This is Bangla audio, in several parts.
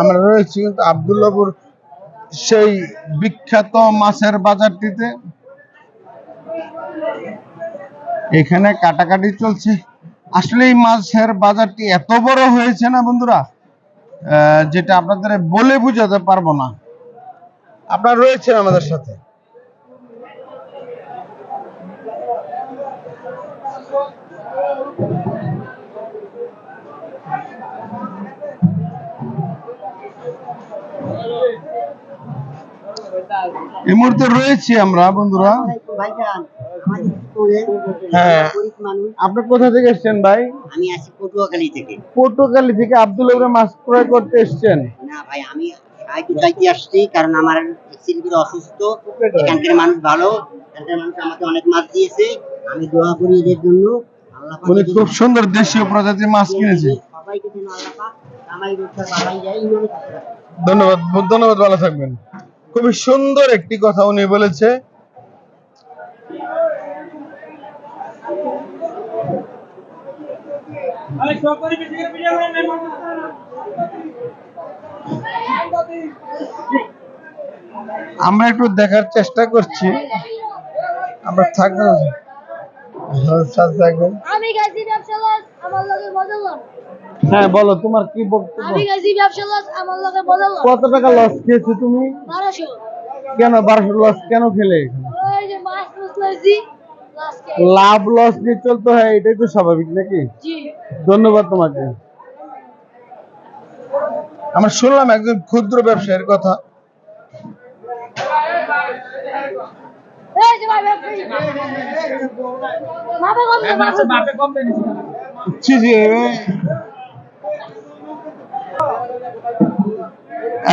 আমরা রয়েছি কিন্তু আব্দুল্লাহপুর সেই বিখ্যাত মাছের বাজারটিতে। এখানে কাটাকাটি চলছে। আসলে এই মাছের বাজারটি এত বড় হয়েছে না বন্ধুরা, যেটা আপনাদের বলে বুঝাতে পারবো না। আপনারা রয়েছেন আমাদের সাথে। এই মুহূর্তে রয়েছি আমরা বন্ধুরা। হ্যাঁ, আপনি কোথা থেকে এসছেন ভাই? আমি আসি পটুয়াখালী থেকে। পটুয়াখালী থেকে আব্দুল্লাহপুরে মাছ ক্রয় করতে এসছেন? না ভাই, আমি সাহায্য চাইতে আসছি, কারণ আমার ছেলে অসুস্থ। এখানকার মানুষ ভালো, এখানকার মানুষ আমাকে অনেক মাছ দিয়েছে। আমি দোয়া করি এদের জন্য। উনি খুব সুন্দর দেশীয় প্রজাতির মাছ কিনেছে। সবাইকে যেন আল্লাহ পাক আমায় রক্ষা বাড়াই যায়। ধন্যবাদ, ধন্যবাদ, ভালো থাকবেন। খুবই সুন্দর একটি কথা উনি বলেছে। আমরা একটু দেখার চেষ্টা করছি। আমরা থাকবো। হ্যাঁ বলো, তোমার কি বক্তব্য? কত টাকা লস খেয়েছো তুমি? 1200। কেন 1200 লস কেন খেলে? লাভ লস নিয়ে চলতে হয়, এটাই তো স্বাভাবিক নাকি? ধন্যবাদ তোমাকে। আমরা শুনলাম একজন ক্ষুদ্র ব্যবসায়ীর কথা।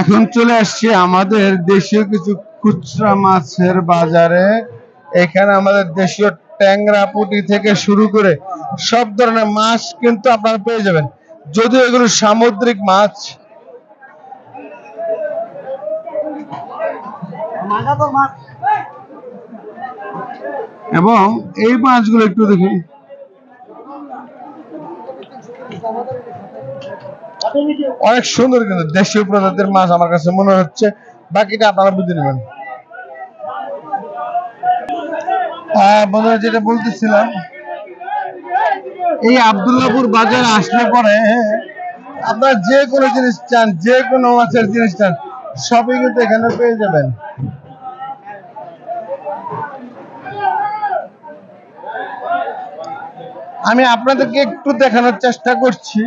এখন চলে আসছে আমাদের দেশীয় কিছু খুচরা মাছের বাজারে। এখানে আমাদের দেশীয় ট্যাংরা, পুঁটি থেকে শুরু করে সব ধরনের মাছ কিন্তু আপনারা পেয়ে যাবেন, যদিও এগুলো সামুদ্রিক মাছ। এবং এই মাছগুলো একটু দেখি, অনেক সুন্দর কিন্তু দেশীয় প্রজাতির মাছ আমার কাছে মনে হচ্ছে। বাকিটা আপনারা বুঝে নেবেন। বন্ধুরা, যেটা বলতেছিলাম, এই আব্দুল্লাহপুর বাজারে আসলে পরে আপনারা যে কোনো জিনিস চান, যে কোনো মাছের জিনিস চান, সবই কিন্তু এখানে পেয়ে যাবেন। আমি আপনাদেরকে একটু দেখানোর চেষ্টা করছি।